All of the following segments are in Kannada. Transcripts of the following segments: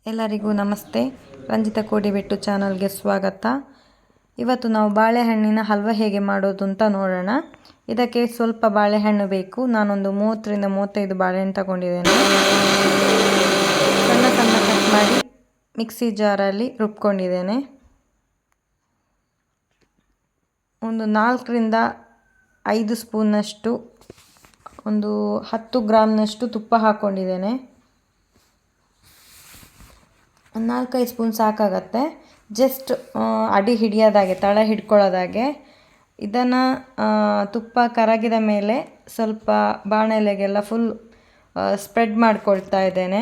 ಎಲ್ಲರಿಗೂ ನಮಸ್ತೆ. ರಂಜಿತಾ ಕೋಡಿಬೆಟ್ಟು ಚಾನಲ್ಗೆ ಸ್ವಾಗತ. ಇವತ್ತು ನಾವು ಬಾಳೆಹಣ್ಣಿನ ಹಲ್ವ ಹೇಗೆ ಮಾಡೋದು ಅಂತ ನೋಡೋಣ. ಇದಕ್ಕೆ ಸ್ವಲ್ಪ ಬಾಳೆಹಣ್ಣು ಬೇಕು. ನಾನೊಂದು 30ರಿಂದ 35 ಬಾಳೆಹಣ್ಣು ತಗೊಂಡಿದ್ದೇನೆ. ಸಣ್ಣ ಸಣ್ಣ ಕಟ್ ಮಾಡಿ ಮಿಕ್ಸಿ ಜಾರಲ್ಲಿ ರುಬ್ಕೊಂಡಿದ್ದೇನೆ. ಒಂದು 4ರಿಂದ 5 ಸ್ಪೂನ್ನಷ್ಟು, ಒಂದು 10 ಗ್ರಾಮ್ನಷ್ಟು ತುಪ್ಪ ಹಾಕ್ಕೊಂಡಿದ್ದೇನೆ. 4-5 ಸ್ಪೂನ್ ಸಾಕಾಗತ್ತೆ. ಜಸ್ಟ್ ಅಡಿ ಹಿಡಿಯೋದಾಗೆ, ತಳ ಹಿಡ್ಕೊಳ್ಳೋದಾಗೆ. ಇದನ್ನು ತುಪ್ಪ ಕರಗಿದ ಮೇಲೆ ಸ್ವಲ್ಪ ಬಾಣಲೆಗೆಲ್ಲ ಫುಲ್ ಸ್ಪ್ರೆಡ್ ಮಾಡ್ಕೊಳ್ತಾ ಇದ್ದೇನೆ.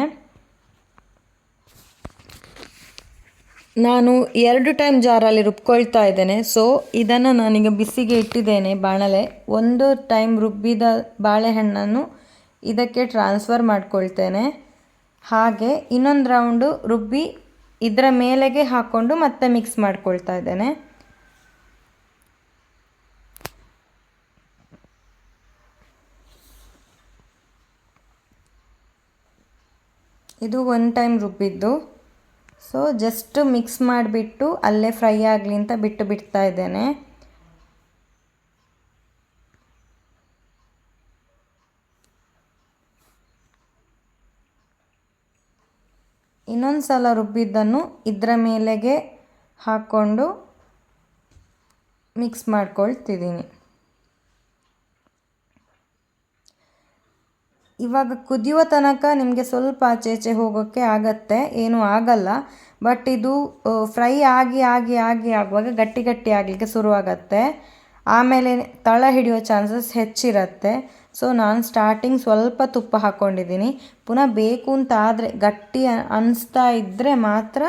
ನಾನು 2 ಟೈಮ್ ಜಾರಲ್ಲಿ ರುಬ್ಕೊಳ್ತಾ ಇದ್ದೇನೆ. ಸೊ ಇದನ್ನು ನಾನೀಗ ಬಿಸಿಗೆ ಇಟ್ಟಿದ್ದೇನೆ ಬಾಣಲೆ. 1 ಟೈಮ್ ರುಬ್ಬಿದ ಬಾಳೆಹಣ್ಣನ್ನು ಇದಕ್ಕೆ ಟ್ರಾನ್ಸ್ಫರ್ ಮಾಡ್ಕೊಳ್ತೇನೆ. ಹಾಗೆ ಇನ್ನೊಂದು ರೌಂಡು ರುಬ್ಬಿ ಇದರ ಮೇಲೆಗೆ ಹಾಕ್ಕೊಂಡು ಮತ್ತೆ ಮಿಕ್ಸ್ ಮಾಡ್ಕೊಳ್ತಾ ಇದ್ದೇನೆ. ಇದು 1 ಟೈಮ್ ರುಬ್ಬಿದ್ದು. ಸೊ ಜಸ್ಟ್ ಮಿಕ್ಸ್ ಮಾಡಿಬಿಟ್ಟು ಅಲ್ಲೇ ಫ್ರೈ ಆಗಲಿ ಅಂತ ಬಿಡ್ತಾ ಇದ್ದೇನೆ. ಇನ್ನೊಂದು ಸಲ ರುಬ್ಬಿದ್ದನ್ನು ಇದರ ಮೇಲೆಗೆ ಹಾಕ್ಕೊಂಡು ಮಿಕ್ಸ್ ಮಾಡ್ಕೊಳ್ತಿದ್ದೀನಿ. ಇವಾಗ ಕುದಿಯುವ ತನಕ ನಿಮಗೆ ಸ್ವಲ್ಪ ಆಚೆ ಹೋಗೋಕ್ಕೆ ಆಗತ್ತೆ, ಏನೂ ಆಗಲ್ಲ. ಬಟ್ ಇದು ಫ್ರೈ ಆಗಿ ಆಗುವಾಗ ಗಟ್ಟಿ ಆಗಲಿಕ್ಕೆ ಶುರುವಾಗತ್ತೆ. ಆಮೇಲೆ ತಳ ಹಿಡಿಯೋ ಚಾನ್ಸಸ್ ಹೆಚ್ಚಿರುತ್ತೆ. ಸೊ ನಾನು ಸ್ಟಾರ್ಟಿಂಗ್ ಸ್ವಲ್ಪ ತುಪ್ಪ ಹಾಕ್ಕೊಂಡಿದ್ದೀನಿ. ಪುನಃ ಬೇಕು ಅಂತ ಆದರೆ, ಗಟ್ಟಿ ಅನಿಸ್ತಾ ಇದ್ದರೆ ಮಾತ್ರ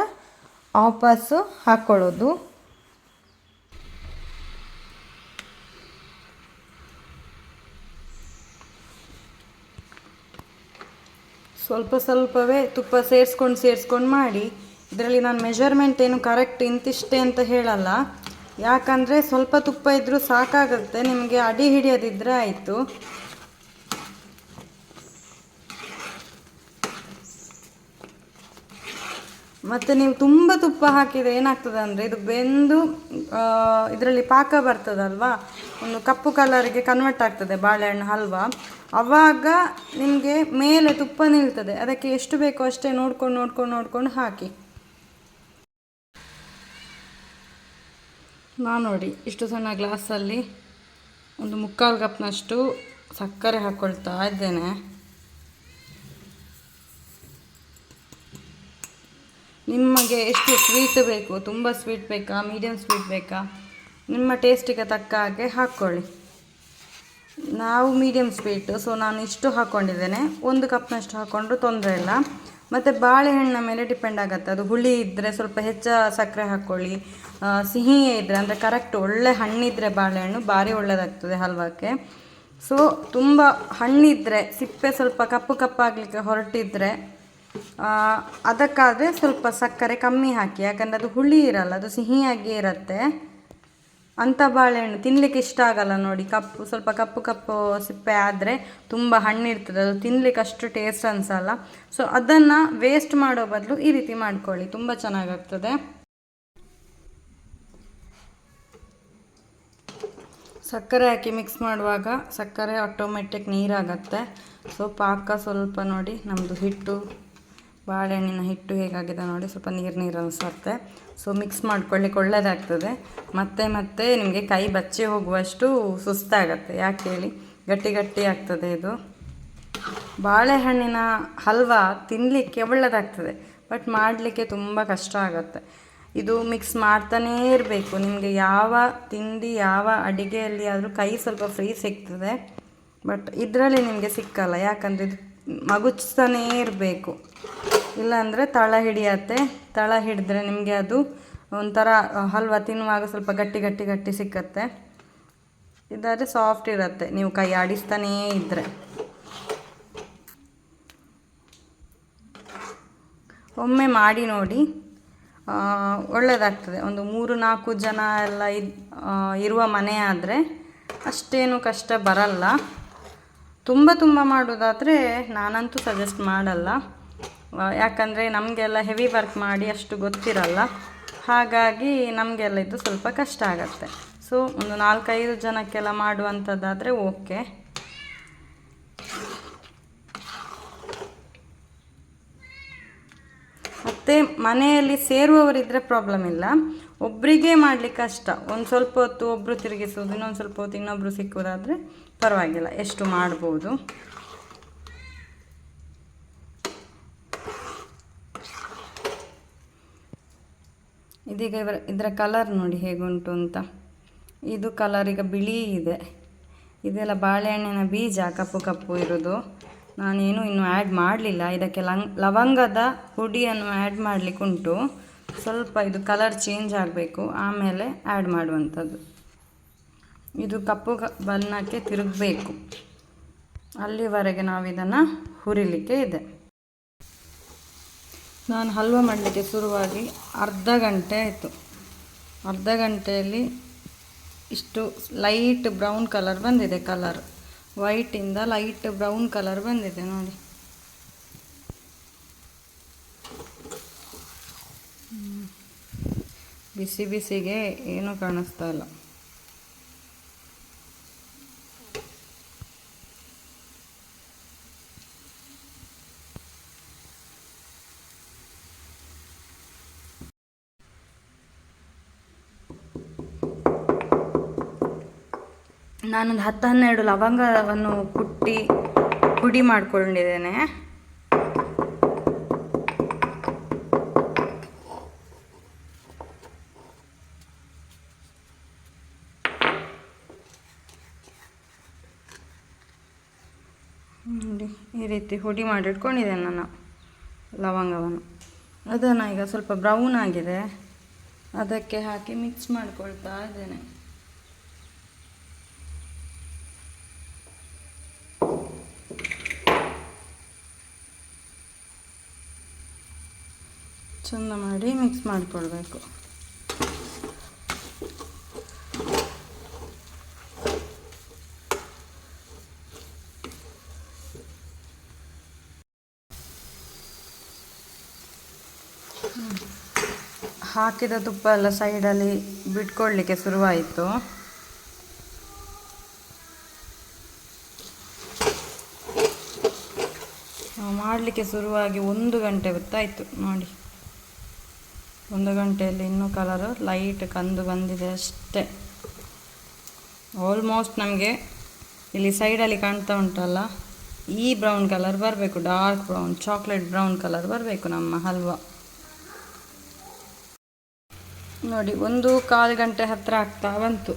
ವಾಪಸ್ಸು ಹಾಕ್ಕೊಳ್ಳೋದು. ಸ್ವಲ್ಪವೇ ತುಪ್ಪ ಸೇರಿಸ್ಕೊಂಡು ಮಾಡಿ. ಇದರಲ್ಲಿ ನಾನು ಮೆಷರ್ಮೆಂಟ್ ಏನು ಕರೆಕ್ಟ್ ಇಂತಿಷ್ಟೇ ಅಂತ ಹೇಳಲ್ಲ. ಯಾಕಂದರೆ ಸ್ವಲ್ಪ ತುಪ್ಪ ಇದ್ದರೂ ಸಾಕಾಗುತ್ತೆ, ನಿಮಗೆ ಅಡಿ ಹಿಡಿಯೋದಿದ್ರೆ ಆಯಿತು. ಮತ್ತು ನೀವು ತುಂಬ ತುಪ್ಪ ಹಾಕಿದರೆ ಏನಾಗ್ತದೆ ಅಂದರೆ ಇದು ಬೆಂದು ಇದರಲ್ಲಿ ಪಾಕ ಬರ್ತದಲ್ವಾ, ಒಂದು ಕಪ್ಪು ಕಲರಿಗೆ ಕನ್ವರ್ಟ್ ಆಗ್ತದೆ ಬಾಳೆಹಣ್ಣು ಹಲ್ವ. ಆವಾಗ ನಿಮಗೆ ಮೇಲೆ ತುಪ್ಪ ನಿಲ್ತದೆ. ಅದಕ್ಕೆ ಎಷ್ಟು ಬೇಕೋ ಅಷ್ಟೇ ನೋಡ್ಕೊಂಡು ಹಾಕಿ. ನಾನು ನೋಡಿ ಇಷ್ಟು ಸಣ್ಣ ಗ್ಲಾಸಲ್ಲಿ ಒಂದು 3/4 ಕಪ್ನಷ್ಟು ಸಕ್ಕರೆ ಹಾಕ್ಕೊಳ್ತಾ ಇದ್ದೇನೆ. ನಿಮಗೆ ಎಷ್ಟು ಸ್ವೀಟ್ ಬೇಕು, ತುಂಬ ಸ್ವೀಟ್ ಬೇಕಾ, ಮೀಡಿಯಮ್ ಸ್ವೀಟ್ ಬೇಕಾ, ನಿಮ್ಮ ಟೇಸ್ಟಿಗೆ ತಕ್ಕ ಹಾಗೆ ಹಾಕ್ಕೊಳ್ಳಿ. ನಾವು ಮೀಡಿಯಮ್ ಸ್ವೀಟು, ಸೊ ನಾನು ಇಷ್ಟು ಹಾಕ್ಕೊಂಡಿದ್ದೇನೆ. 1 ಕಪ್ನಷ್ಟು ಹಾಕ್ಕೊಂಡ್ರೂ ತೊಂದರೆ ಇಲ್ಲ. ಮತ್ತು ಬಾಳೆಹಣ್ಣಿನ ಮೇಲೆ ಡಿಪೆಂಡ್ ಆಗುತ್ತೆ. ಅದು ಹುಳಿ ಇದ್ದರೆ ಸ್ವಲ್ಪ ಹೆಚ್ಚು ಸಕ್ಕರೆ ಹಾಕ್ಕೊಳ್ಳಿ. ಸಿಹಿಯೇ ಇದ್ದರೆ, ಅಂದರೆ ಕರೆಕ್ಟ್ ಒಳ್ಳೆ ಹಣ್ಣಿದ್ದರೆ ಬಾಳೆಹಣ್ಣು ಭಾರಿ ಒಳ್ಳೆಯದಾಗ್ತದೆ ಹಲ್ವಕ್ಕೆ. ಸೊ ತುಂಬ ಹಣ್ಣಿದ್ದರೆ, ಸಿಪ್ಪೆ ಸ್ವಲ್ಪ ಕಪ್ಪಾಗಲಿಕ್ಕೆ ಹೊರಟಿದ್ದರೆ ಅದಕ್ಕಾದರೆ ಸ್ವಲ್ಪ ಸಕ್ಕರೆ ಕಮ್ಮಿ ಹಾಕಿ. ಯಾಕಂದರೆ ಅದು ಹುಳಿ ಇರಲ್ಲ, ಅದು ಸಿಹಿಯಾಗಿ ಇರುತ್ತೆ. ಅಂಥ ಬಾಳೆಹಣ್ಣು ತಿನ್ನಲಿಕ್ಕೆ ಇಷ್ಟ ಆಗಲ್ಲ ನೋಡಿ. ಸ್ವಲ್ಪ ಕಪ್ಪು ಸಿಪ್ಪೆ ಆದರೆ ತುಂಬ ಹಣ್ಣಿರ್ತದೆ, ಅದು ತಿನ್ನಲಿಕ್ಕೆ ಅಷ್ಟು ಟೇಸ್ಟ್ ಅನಿಸಲ್ಲ. ಸೊ ಅದನ್ನು ವೇಸ್ಟ್ ಮಾಡೋ ಬದಲು ಈ ರೀತಿ ಮಾಡ್ಕೊಳ್ಳಿ, ತುಂಬ ಚೆನ್ನಾಗಾಗ್ತದೆ. ಸಕ್ಕರೆ ಹಾಕಿ ಮಿಕ್ಸ್ ಮಾಡುವಾಗ ಸಕ್ಕರೆ ಆಟೋಮೆಟಿಕ್ ನೀರಾಗತ್ತೆ. ಸೊ ಪಾಕ ಸ್ವಲ್ಪ ನೋಡಿ, ನಮ್ಮದು ಹಿಟ್ಟು, ಬಾಳೆಹಣ್ಣಿನ ಹಿಟ್ಟು ಹೇಗಾಗಿದೆ ನೋಡಿ, ಸ್ವಲ್ಪ ನೀರು ಅನಿಸುತ್ತೆ. ಸೊ ಮಿಕ್ಸ್ ಮಾಡ್ಕೊಳ್ಳಿಕ್ಕೆ ಒಳ್ಳೆಯದಾಗ್ತದೆ. ಮತ್ತೆ ನಿಮಗೆ ಕೈ ಬಚ್ಚಿ ಹೋಗುವಷ್ಟು ಸುಸ್ತಾಗತ್ತೆ. ಯಾಕೆ ಹೇಳಿ, ಗಟ್ಟಿ ಆಗ್ತದೆ ಇದು. ಬಾಳೆಹಣ್ಣಿನ ಹಲ್ವ ತಿನ್ನಲಿಕ್ಕೆ ಒಳ್ಳೆಯದಾಗ್ತದೆ, ಬಟ್ ಮಾಡಲಿಕ್ಕೆ ತುಂಬ ಕಷ್ಟ ಆಗುತ್ತೆ. ಇದು ಮಿಕ್ಸ್ ಮಾಡ್ತಾನೇ ಇರಬೇಕು. ನಿಮಗೆ ಯಾವ ತಿಂಡಿ, ಯಾವ ಅಡಿಗೆಯಲ್ಲಿ ಆದರೂ ಕೈ ಸ್ವಲ್ಪ ಫ್ರೀ ಸಿಗ್ತದೆ. ಬಟ್ ಇದರಲ್ಲಿ ನಿಮಗೆ ಸಿಕ್ಕಲ್ಲ, ಯಾಕಂದರೆ ಇದು ಮಗುಚ್ತಾನೇ ಇರಬೇಕು. ಇಲ್ಲಾಂದರೆ ತಳ ಹಿಡಿಯತ್ತೆ. ತಳ ಹಿಡಿದ್ರೆ ನಿಮಗೆ ಅದು ಒಂಥರ ಹಲ್ವ ತಿನ್ನುವಾಗ ಸ್ವಲ್ಪ ಗಟ್ಟಿ ಸಿಕ್ಕತ್ತೆ. ಇದಾದರೆ ಸಾಫ್ಟ್ ಇರುತ್ತೆ, ನೀವು ಕೈ ಆಡಿಸ್ತಾನೇ ಇದ್ದರೆ. ಒಮ್ಮೆ ಮಾಡಿ ನೋಡಿ, ಒಳ್ಳೆಯದಾಗ್ತದೆ. ಒಂದು 3-4 ಜನ ಎಲ್ಲ ಇರುವ ಮನೆ ಆದರೆ ಅಷ್ಟೇನು ಕಷ್ಟ ಬರಲ್ಲ. ತುಂಬ ಮಾಡೋದಾದರೆ ನಾನಂತೂ ಸಜೆಸ್ಟ್ ಮಾಡಲ್ಲ. ಯಾಕಂದರೆ ನಮಗೆಲ್ಲ ಹೆವಿ ವರ್ಕ್ ಮಾಡಿ ಅಷ್ಟು ಗೊತ್ತಿರಲ್ಲ, ಹಾಗಾಗಿ ನಮಗೆಲ್ಲ ಇದು ಸ್ವಲ್ಪ ಕಷ್ಟ ಆಗತ್ತೆ. ಸೊ ಒಂದು 4-5 ಜನಕ್ಕೆಲ್ಲ ಮಾಡುವಂಥದ್ದಾದರೆ ಓಕೆ. ಮತ್ತು ಮನೆಯಲ್ಲಿ ಸೇರುವವರಿದ್ದರೆ ಪ್ರಾಬ್ಲಮ್ ಇಲ್ಲ, ಒಬ್ಬರಿಗೆ ಮಾಡಲಿಕ್ಕೆ ಕಷ್ಟ. ಒಂದು ಸ್ವಲ್ಪ ಹೊತ್ತು ಒಬ್ಬರು ತಿರುಗಿಸೋದು, ಇನ್ನೊಂದು ಸ್ವಲ್ಪ ಹೊತ್ತು ಇನ್ನೊಬ್ಬರು ಸಿಕ್ಕೋದಾದರೆ ಪರವಾಗಿಲ್ಲ, ಎಷ್ಟು ಮಾಡ್ಬೋದು. ಇದೀಗ ಇದರ ಕಲರ್ ನೋಡಿ ಹೇಗುಂಟು ಅಂತ. ಇದು ಕಲರ್ ಈಗ ಬಿಳಿ ಇದೆ. ಇದೆಲ್ಲ ಬಾಳೆಹಣ್ಣಿನ ಬೀಜ ಕಪ್ಪು ಕಪ್ಪು ಇರೋದು. ನಾನೇನು ಇನ್ನೂ ಆ್ಯಡ್ ಮಾಡಲಿಲ್ಲ. ಇದಕ್ಕೆ ಲವಂಗದ ಪುಡಿಯನ್ನು ಆ್ಯಡ್ ಮಾಡಲಿಕ್ಕೆ ಉಂಟು. ಸ್ವಲ್ಪ ಇದು ಕಲರ್ ಚೇಂಜ್ ಆಗಬೇಕು, ಆಮೇಲೆ ಆ್ಯಡ್ ಮಾಡುವಂಥದ್ದು. ಇದು ಕಪ್ಪು ಬಣ್ಣಕ್ಕೆ ತಿರುಗಬೇಕು, ಅಲ್ಲಿವರೆಗೆ ನಾವು ಇದನ್ನು ಹುರಿಲಿಕ್ಕೆ ಇದೆ. ನಾನು ಹಲ್ವ ಮಾಡಲಿಕ್ಕೆ ಶುರುವಾಗಿ ಅರ್ಧ ಗಂಟೆ ಆಯಿತು. ಅರ್ಧ ಗಂಟೆಯಲ್ಲಿ ಇಷ್ಟು ಲೈಟ್ ಬ್ರೌನ್ ಕಲರ್ ಬಂದಿದೆ. ಕಲರ್ ವೈಟಿಂದ ಲೈಟ್ ಬ್ರೌನ್ ಕಲರ್ ಬಂದಿದೆ ನೋಡಿ. ಬಿಸಿ ಬಿಸಿಗೆ ಏನೂ ಕಾಣಿಸ್ತಾ ಇಲ್ಲ. ನಾನೊಂದು 10-12 ಲವಂಗವನ್ನು ಪುಡಿ ಮಾಡಿಕೊಂಡಿದ್ದೇನೆ. ನೋಡಿ ಈ ರೀತಿ ಹುಡಿ ಮಾಡಿಟ್ಕೊಂಡಿದ್ದೇನೆ ನಾನು ಲವಂಗವನ್ನು. ಅದನ್ನು ಈಗ ಸ್ವಲ್ಪ ಬ್ರೌನ್ ಆಗಿದೆ, ಅದಕ್ಕೆ ಹಾಕಿ ಮಿಕ್ಸ್ ಮಾಡ್ಕೊಳ್ತಾ ಇದ್ದೇನೆ. ಚೆಂದ ಮಾಡಿ ಮಿಕ್ಸ್ ಮಾಡಿಕೊಳ್ಬೇಕು. ಹಾಕಿದ ತುಪ್ಪ ಎಲ್ಲ ಸೈಡಲ್ಲಿ ಬಿಟ್ಕೊಳ್ಳಿಕ್ಕೆ ಶುರುವಾಯಿತು. ಮಾಡಲಿಕ್ಕೆ ಶುರುವಾಗಿ 1 ಗಂಟೆ ಗೊತ್ತಾಯಿತು ನೋಡಿ. 1 ಗಂಟೆಯಲ್ಲಿ ಇನ್ನೂ ಕಲರು ಲೈಟ್ ಕಂದು ಬಂದಿದೆ ಅಷ್ಟೇ. ಆಲ್ಮೋಸ್ಟ್ ನಮಗೆ ಇಲ್ಲಿ ಸೈಡಲ್ಲಿ ಕಾಣ್ತಾ ಉಂಟಲ್ಲ, ಈ ಬ್ರೌನ್ ಕಲರ್ ಬರಬೇಕು, dark brown, chocolate brown colour ಬರಬೇಕು ನಮ್ಮ ಹಲ್ವ. ನೋಡಿ 1-1/4 ಗಂಟೆ ಹತ್ತಿರ ಆಗ್ತಾ ಬಂತು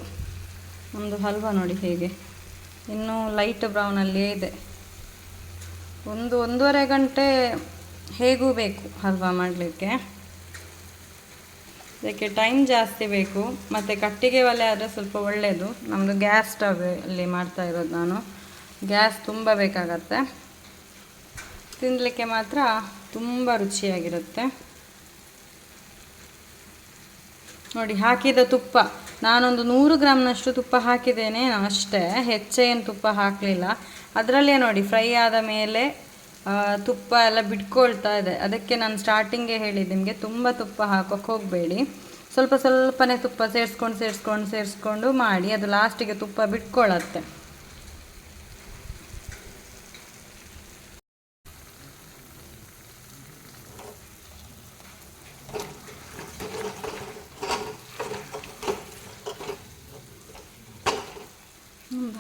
ನಮ್ಮದು ಹಲ್ವ. ನೋಡಿ ಹೇಗೆ ಇನ್ನೂ ಲೈಟ್ ಬ್ರೌನಲ್ಲಿಯೇ ಇದೆ. 1-1.5 ಗಂಟೆ ಹೇಗೂ ಬೇಕು ಹಲ್ವ ಮಾಡಲಿಕ್ಕೆ. ಅದಕ್ಕೆ ಟೈಮ್ ಜಾಸ್ತಿ ಬೇಕು, ಮತ್ತು ಕಟ್ಟಿಗೆ ಒಲೆ ಆದರೆ ಸ್ವಲ್ಪ ಒಳ್ಳೆಯದು. ನಮ್ಮದು ಗ್ಯಾಸ್ ಸ್ಟವ್ ಅಲ್ಲಿ ಮಾಡ್ತಾ ಇರೋದು ನಾನು. ಗ್ಯಾಸ್ ತುಂಬ ಬೇಕಾಗತ್ತೆ, ತಿನ್ನಲಿಕ್ಕೆ ಮಾತ್ರ ತುಂಬ ರುಚಿಯಾಗಿರುತ್ತೆ. ನೋಡಿ ಹಾಕಿದ ತುಪ್ಪ ನಾನೊಂದು 100 ಗ್ರಾಮ್ನಷ್ಟು ತುಪ್ಪ ಹಾಕಿದ್ದೇನೆ ಅಷ್ಟೇ, ಹೆಚ್ಚೇನು ತುಪ್ಪ ಹಾಕಲಿಲ್ಲ. ಅದರಲ್ಲೇ ನೋಡಿ ಫ್ರೈ ಆದ ಮೇಲೆ ತುಪ್ಪ ಎಲ್ಲ ಬಿಟ್ಕೊಳ್ತಾ ಇದೆ. ಅದಕ್ಕೆ ನಾನು ಸ್ಟಾರ್ಟಿಂಗೇ ಹೇಳಿದ್ದು ನಿಮಗೆ, ತುಂಬ ತುಪ್ಪ ಹಾಕೋಕ್ಕೆ ಹೋಗಬೇಡಿ, ಸ್ವಲ್ಪ ಸ್ವಲ್ಪನೇ ತುಪ್ಪ ಸೇರಿಸ್ಕೊಂಡು ಮಾಡಿ, ಅದು ಲಾಸ್ಟಿಗೆ ತುಪ್ಪ ಬಿಟ್ಕೊಳ್ಳತ್ತೆ.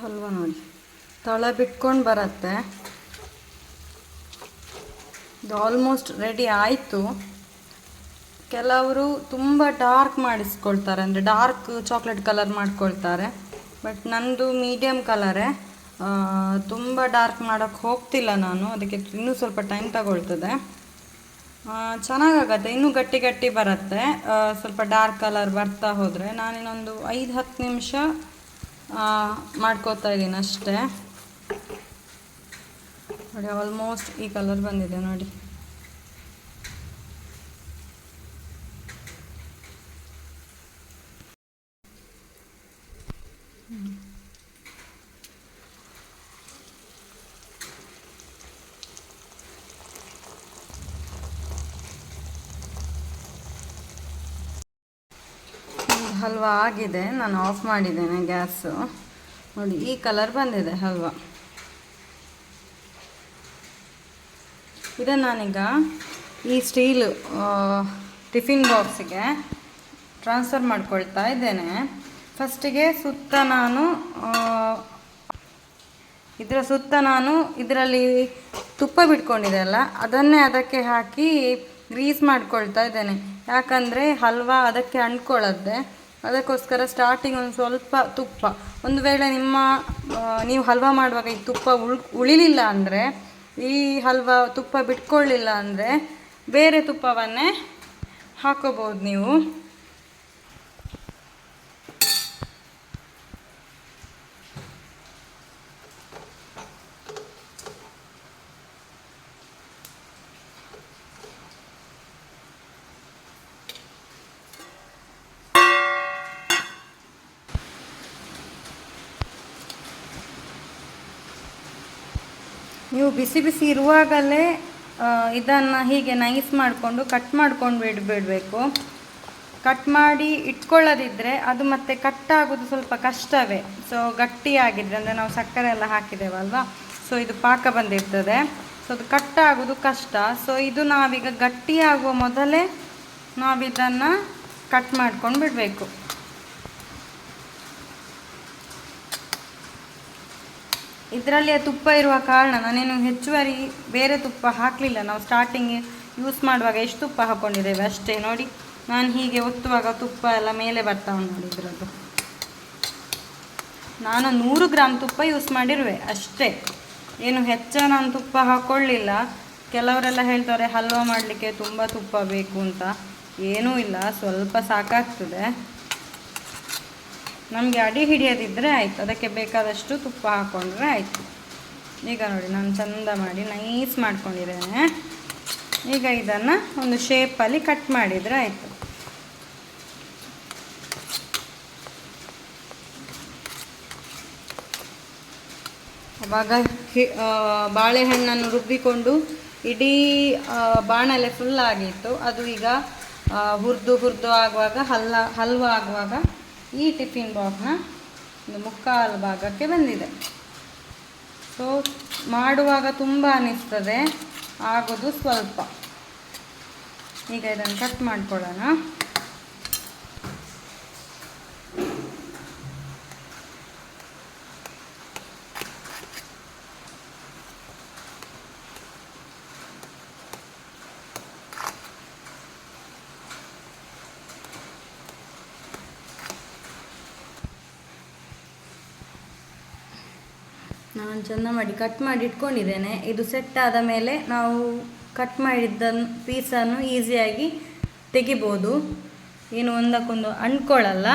ಹಲ್ವ ನೋಡಿ ತಳ ಬಿಟ್ಕೊಂಡು ಬರುತ್ತೆ. ಇದು ಆಲ್ಮೋಸ್ಟ್ ರೆಡಿ ಆಯಿತು. ಕೆಲವರು ತುಂಬ ಡಾರ್ಕ್ ಮಾಡಿಸ್ಕೊಳ್ತಾರೆ, ಅಂದರೆ ಡಾರ್ಕ್ ಚಾಕ್ಲೇಟ್ ಕಲರ್ ಮಾಡ್ಕೊಳ್ತಾರೆ. ಬಟ್ ನಂದು ಮೀಡಿಯಮ್ ಕಲರೇ, ತುಂಬ ಡಾರ್ಕ್ ಮಾಡೋಕ್ಕೆ ಹೋಗ್ತಿಲ್ಲ ನಾನು. ಅದಕ್ಕೆ ಇನ್ನೂ ಸ್ವಲ್ಪ ಟೈಮ್ ತಗೊಳ್ತದೆ. ಚೆನ್ನಾಗಾಗತ್ತೆ, ಇನ್ನೂ ಗಟ್ಟಿ ಗಟ್ಟಿ ಬರುತ್ತೆ. ಸ್ವಲ್ಪ ಡಾರ್ಕ್ ಕಲರ್ ಬರ್ತಾ ಹೋದರೆ ನಾನಿನ್ನೊಂದು 5-10 ನಿಮಿಷ ಮಾಡ್ಕೋತಾ ಇದ್ದೀನಿ ಅಷ್ಟೇ. ನೋಡಿ ಆಲ್ಮೋಸ್ಟ್ ಈ ಕಲರ್ ಬಂದಿದೆ ನೋಡಿ. ಹಲ್ವಾ ಆಗಿದೆ, ನಾನು ಆಫ್ ಮಾಡಿದ್ದೇನೆ ಗ್ಯಾಸು. ನೋಡಿ ಈ ಕಲರ್ ಬಂದಿದೆ ಹಲ್ವಾ. ಇದನ್ನು ನಾನೀಗ ಈ ಸ್ಟೀಲ್ ಟಿಫಿನ್ ಬಾಕ್ಸಿಗೆ ಟ್ರಾನ್ಸ್ಫರ್ ಮಾಡ್ಕೊಳ್ತಾ ಇದ್ದೇನೆ. ಫಸ್ಟಿಗೆ ಸುತ್ತ ನಾನು ಇದರಲ್ಲಿ ತುಪ್ಪ ಬಿಟ್ಕೊಂಡಿದೆ ಅಲ್ಲ, ಅದನ್ನೇ ಅದಕ್ಕೆ ಹಾಕಿ ಗ್ರೀಸ್ ಮಾಡ್ಕೊಳ್ತಾ ಇದ್ದೇನೆ. ಯಾಕಂದರೆ ಹಲ್ವಾ ಅದಕ್ಕೆ ಅಂಟ್ಕೊಳ್ಳುತ್ತೆ. ಅದಕ್ಕೋಸ್ಕರ ಸ್ಟಾರ್ಟಿಂಗ್ ಒಂದು ಸ್ವಲ್ಪ ತುಪ್ಪ, ಒಂದು ವೇಳೆ ನೀವು ಹಲ್ವಾ ಮಾಡುವಾಗ ಈ ತುಪ್ಪ ಉಳಿಲಿಲ್ಲ ಅಂದರೆ, ಈ ಹಲ್ವಾ ತುಪ್ಪ ಬಿಟ್ಕೊಳ್ಳಿಲ್ಲ ಅಂದರೆ ಬೇರೆ ತುಪ್ಪವನ್ನೇ ಹಾಕೋಬೋದು ನೀವು. ನೀವು ಬಿಸಿ ಬಿಸಿ ಇರುವಾಗಲೇ ಇದನ್ನು ಹೀಗೆ ನೈಸ್ ಮಾಡಿಕೊಂಡು ಕಟ್ ಮಾಡ್ಕೊಂಡು ಬಿಡಬೇಕು. ಕಟ್ ಮಾಡಿ ಇಟ್ಕೊಳ್ಳೋದಿದ್ದರೆ ಅದು ಮತ್ತೆ ಕಟ್ಟಾಗೋದು ಸ್ವಲ್ಪ ಕಷ್ಟವೇ. ಸೊ ಗಟ್ಟಿಯಾಗಿದ್ದರೆ, ಅಂದರೆ ನಾವು ಸಕ್ಕರೆ ಎಲ್ಲ ಹಾಕಿದ್ದೇವಲ್ವ, ಸೊ ಇದು ಪಾಕ ಬಂದಿರ್ತದೆ, ಸೊ ಅದು ಕಟ್ಟಾಗೋದು ಕಷ್ಟ. ಸೊ ಇದು ನಾವೀಗ ಗಟ್ಟಿಯಾಗುವ ಮೊದಲೇ ನಾವಿದನ್ನು ಕಟ್ ಮಾಡ್ಕೊಂಡು ಬಿಡಬೇಕು. ಇದರಲ್ಲಿ ತುಪ್ಪ ಇರುವ ಕಾರಣ ನಾನೇನು ಹೆಚ್ಚುವರಿ ಬೇರೆ ತುಪ್ಪ ಹಾಕಲಿಲ್ಲ. ನಾವು ಸ್ಟಾರ್ಟಿಂಗ್ ಯೂಸ್ ಮಾಡುವಾಗ ಎಷ್ಟು ತುಪ್ಪ ಹಾಕ್ಕೊಂಡಿದ್ದೇವೆ ಅಷ್ಟೇ. ನೋಡಿ, ನಾನು ಹೀಗೆ ಒತ್ತುವಾಗ ತುಪ್ಪ ಎಲ್ಲ ಮೇಲೆ ಬರ್ತಾ ಉಂಟು. ನೋಡಿ ಇದರದ್ದು ನಾನು 100 ಗ್ರಾಮ್ ತುಪ್ಪ ಯೂಸ್ ಮಾಡಿರುವೆ ಅಷ್ಟೇ, ಏನು ಹೆಚ್ಚು ನಾನು ತುಪ್ಪ ಹಾಕ್ಕೊಳ್ಳಿಲ್ಲ. ಕೆಲವರೆಲ್ಲ ಹೇಳ್ತಾರೆ ಹಲ್ವಾ ಮಾಡಲಿಕ್ಕೆ ತುಂಬ ತುಪ್ಪ ಬೇಕು ಅಂತ. ಏನೂ ಇಲ್ಲ, ಸ್ವಲ್ಪ ಸಾಕಾಗ್ತದೆ. ನಮಗೆ ಅಡಿ ಹಿಡಿಯೋದಿದ್ದರೆ ಆಯಿತು, ಅದಕ್ಕೆ ಬೇಕಾದಷ್ಟು ತುಪ್ಪ ಹಾಕ್ಕೊಂಡ್ರೆ ಆಯಿತು. ಈಗ ನೋಡಿ, ನಾನು ಚಂದ ಮಾಡಿ ನೈಸ್ ಮಾಡ್ಕೊಂಡಿದ್ದೇನೆ. ಈಗ ಇದನ್ನು ಒಂದು ಶೇಪಲ್ಲಿ ಕಟ್ ಮಾಡಿದರೆ ಆಯಿತು. ಆವಾಗ ಬಾಳೆಹಣ್ಣನ್ನು ರುಬ್ಬಿಕೊಂಡು ಇಡೀ ಬಾಣಲೆ ಫುಲ್ ಆಗಿತ್ತು. ಅದು ಈಗ ಹುರಿದು ಆಗುವಾಗ ಹಲ್ವಾ ಆಗುವಾಗ ಈ ಟಿಫಿನ್ ಬಾಕ್ಸ್ನ ಒಂದು ಮುಕ್ಕಾಲು ಭಾಗಕ್ಕೆ ಬಂದಿದೆ. ಸೊ ಮಾಡುವಾಗ ತುಂಬ ಅನಿಸ್ತದೆ, ಆಗೋದು ಸ್ವಲ್ಪ. ಈಗ ಇದನ್ನು ಕಟ್ ಮಾಡ್ಕೊಳ್ಳೋಣ. ನಾನು ಚೆಂದ ಮಾಡಿ ಕಟ್ ಮಾಡಿ ಇಟ್ಕೊಂಡಿದ್ದೇನೆ. ಇದು ಸೆಟ್ ಆದ ಮೇಲೆ ನಾವು ಕಟ್ ಮಾಡಿದ್ದ ಪೀಸನ್ನು ಈಸಿಯಾಗಿ ತೆಗಿಬೋದು, ಏನು ಒಂದಕ್ಕೊಂದು ಅಂಟ್ಕೊಳ್ಳಲ್ಲ.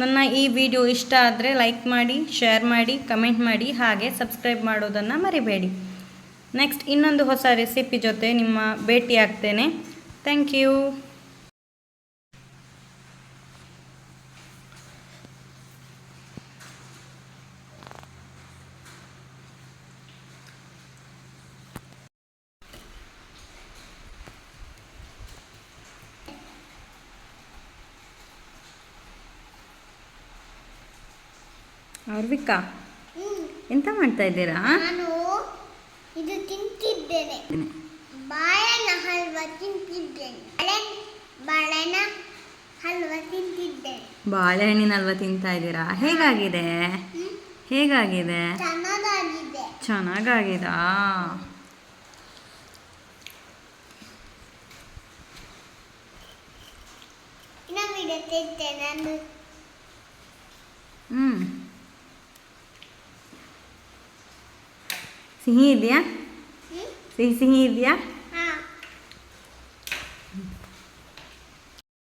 ನನ್ನ ಈ ವಿಡಿಯೋ ಇಷ್ಟ ಆದರೆ ಲೈಕ್ ಮಾಡಿ, ಶೇರ್ ಮಾಡಿ, ಕಮೆಂಟ್ ಮಾಡಿ, ಹಾಗೆ ಸಬ್ಸ್ಕ್ರೈಬ್ ಮಾಡೋದನ್ನು ಮರಿಬೇಡಿ. ನೆಕ್ಸ್ಟ್ ಇನ್ನೊಂದು ಹೊಸ ರೆಸಿಪಿ ಜೊತೆ ನಿಮ್ಮ ಭೇಟಿ ಆಗ್ತೇನೆ. Thank you. ಅರ್ವಿಕಾ, ಎಂತ ಮಾಡ್ತಾ ಇದ್ದೀರಾ? ನಾನು ಇದು ತಿಂತಿದ್ದೇನೆ, ಬಾಳೆಹಣ್ಣಿನ ಹಲ್ವಾ ತಿಂತಿದ್ದೇನೆ. ಬಾಳೆಹಣ್ಣಿನ ಹಲ್ವಾ ತಿಂತಿದ್ದೇನೆ. ಬಾಳೆಹಣ್ಣಿನ ಹಲ್ವಾ ತಿಂತಾ ಇದ್ದೀರಾ? ಹೇಗಾಗಿದೆ? ಹೇಗಾಗಿದೆ? ಚೆನ್ನಾಗಿದೆ. ಚೆನ್ನಾಗಾಗಿದಾ? ಇನ್ನು ವಿಡಿಯೋ ತಿಂತೇನೆ ನಾನು. ಸಿಹಿ ಇದೆಯಾ? ಸಿಹಿ ಇದೆಯಾ?